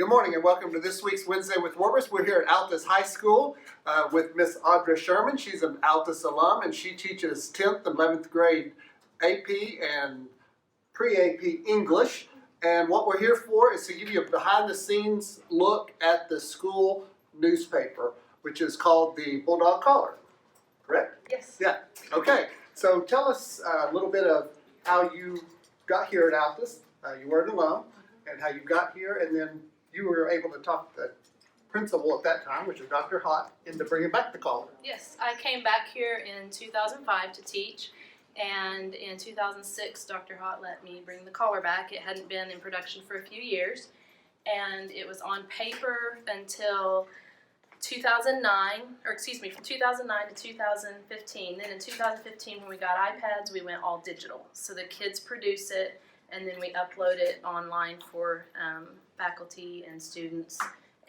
Good morning and welcome to this week's Wednesday with Warmers. We're here at Altus High School with Miss Audra Sherman. She's an Altus alum and she teaches 10th and 11th grade AP and pre-AP English. And what we're here for is to give you a behind the scenes look at the school newspaper, which is called the Bulldog Caller. Correct? Yes. Yeah. Okay. So tell us a little bit of how you got here at Altus. You were an alum and how you got here, and then you were able to talk to the principal at that time, which was Dr. Hott, into bringing back the caller. Yes, I came back here in 2005 to teach, and in 2006, Dr. Hott let me bring the caller back. It hadn't been in production for a few years, and it was on paper until 2009, from 2009 to 2015. Then in 2015, when we got iPads, we went all digital. So the kids produce it, and then we upload it online for faculty and students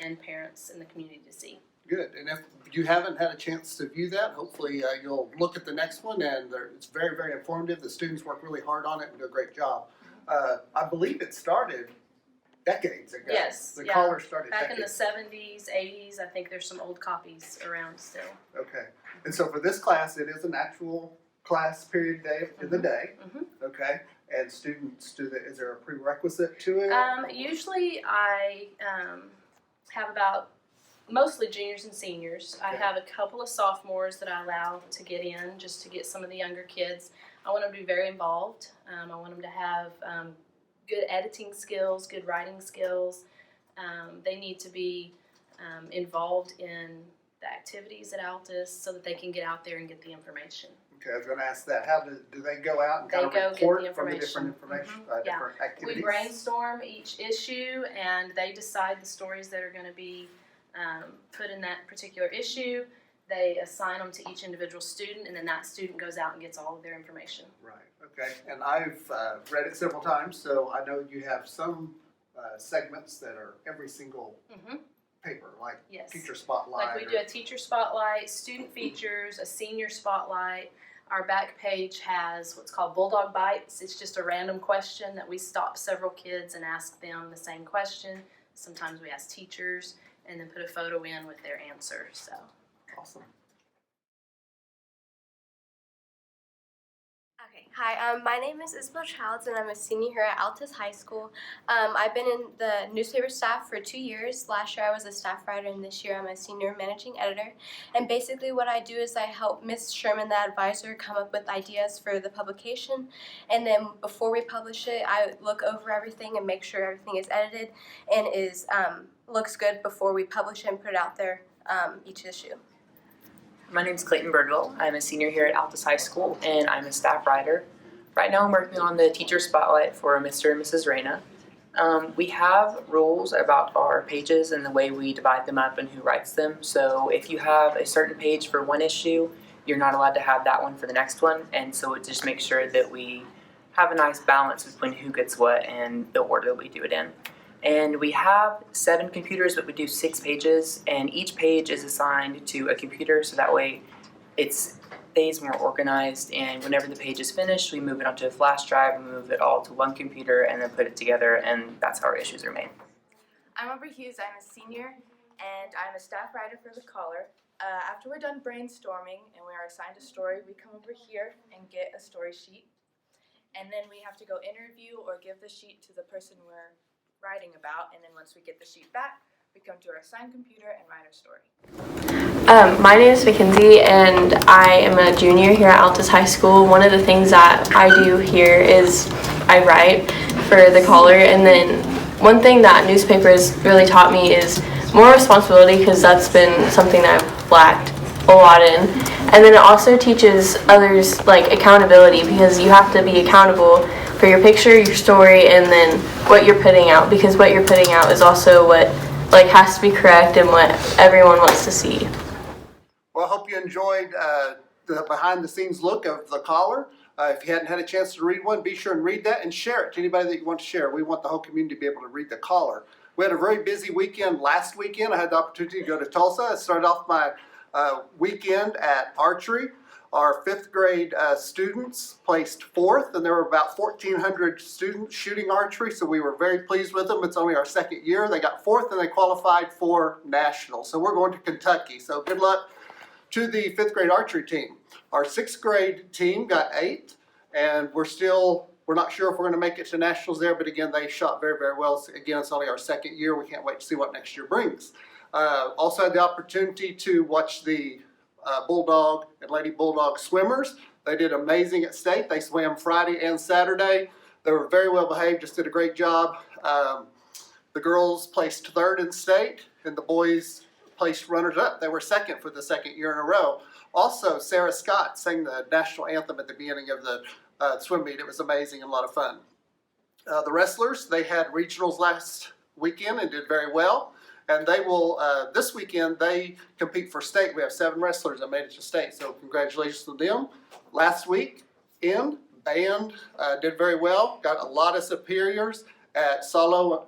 and parents in the community to see. Good. And if you haven't had a chance to view that, hopefully you'll look at the next one, and it's very, very informative. The students work really hard on it and do a great job. I believe it started decades ago. Yes. The caller started back decades. in the 70s, 80s. I think there's some old copies around still. Okay. And so for this class, it is an actual class period day in the day. Okay. And students is there a prerequisite to it? Usually I have about mostly juniors and seniors. I have a couple of sophomores that I allow to get in just to get some of the younger kids. I want them to be very involved. I want them to have good editing skills, good writing skills. They need to be involved in the activities at Altus so that they can get out there and get the information. Okay, I was going to ask that. How do they go out and They kind of go report get the from the information. different information, Yeah. different activities? We brainstorm each issue, and they decide the stories that are going to be put in that particular issue. They assign them to each individual student, and then that student goes out and gets all of their information. Right. Okay. And I've read it several times, so I know you have some segments that are every single paper, like Yes. teacher spotlight. Like we do a teacher spotlight, student features, a senior spotlight. Our back page has what's called Bulldog Bites. It's just a random question that we stop several kids and ask them the same question. Sometimes we ask teachers and then put a photo in with their answer. So Awesome. Okay, hi, my name is Isabel Childs and I'm a senior here at Altus High School. I've been in the newspaper staff for 2 years. Last year I was a staff writer and this year I'm a senior managing editor. And basically what I do is I help Miss Sherman, the advisor, come up with ideas for the publication. And then before we publish it, I look over everything and make sure everything is edited and is looks good before we publish it and put it out there each issue. My name is Clayton Birdwell. I'm a senior here at Altus High School, and I'm a staff writer. Right now I'm working on the teacher spotlight for Mr. and Mrs. Reyna. We have rules about our pages and the way we divide them up and who writes them. So if you have a certain page for one issue, you're not allowed to have that one for the next one. And so it just makes sure that we have a nice balance between who gets what and the order that we do it in. And we have 7 computers, but we do 6 pages, and each page is assigned to a computer, so that way it stays more organized, and whenever the page is finished, we move it onto a flash drive, and move it all to one computer, and then put it together, and that's how our issues are made. I'm Amber Hughes. I'm a senior, and I'm a staff writer for The Caller. After we're done brainstorming and we are assigned a story, we come over here and get a story sheet, and then we have to go interview or give the sheet to the person we're writing about, and then once we get the sheet back, we come to our assigned computer and write our story. My name is Mackenzie and I am a junior here at Altus High School. One of the things that I do here is I write for The Caller, and then one thing that newspaper has really taught me is more responsibility, because that's been something that I've lacked a lot in. And then it also teaches others like accountability, because you have to be accountable for your picture, your story, and then what you're putting out, because what you're putting out is also what has to be correct and what everyone wants to see. Well, I hope you enjoyed the behind the scenes look of The Caller. If you hadn't had a chance to read one, be sure and read that and share it to anybody that you want to share. We want the whole community to be able to read The Caller. We had a very busy weekend last weekend. I had the opportunity to go to Tulsa. I started off my weekend at archery. Our fifth grade students placed fourth, and there were about 1,400 students shooting archery, so we were very pleased with them. It's only our second year. They got fourth and they qualified for nationals. So we're going to Kentucky. So good luck to the fifth grade archery team. Our sixth grade team got 8, and we're not sure if we're going to make it to nationals there, but again, they shot very, very well. So again, it's only our second year. We can't wait to see what next year brings. Also had the opportunity to watch the Bulldog and Lady Bulldog swimmers. They did amazing at state. They swam Friday and Saturday. They were very well behaved, just did a great job. The girls placed third in state, and the boys placed runners up. They were second for the second year in a row. Also, Sarah Scott sang the national anthem at the beginning of the swim meet. It was amazing and a lot of fun. The wrestlers, they had regionals last weekend and did very well. And they will, this weekend, they compete for state. We have 7 wrestlers that made it to state, so congratulations to them. Last week, band did very well, got a lot of superiors at solo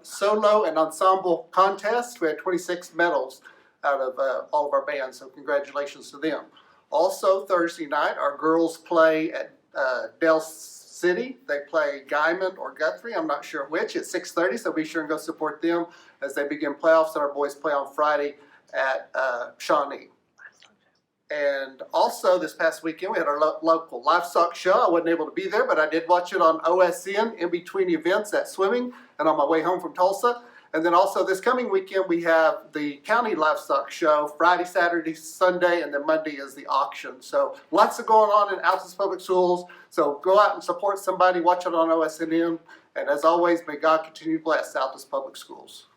and ensemble contests. We had 26 medals out of all of our bands, so congratulations to them. Also, Thursday night, our girls play at Dell City. They play Guyman or Guthrie, I'm not sure which, at 6:30, so be sure and go support them as they begin playoffs, and our boys play on Friday at Shawnee. And also this past weekend we had our local livestock show. I wasn't able to be there, but I did watch it on OSN in between events at swimming and on my way home from Tulsa. And then also this coming weekend we have the county livestock show, Friday, Saturday, Sunday, and then Monday is the auction. So lots of going on in Altus Public Schools. So go out and support somebody, watch it on OSN. And as always, may God continue to bless Altus Public Schools.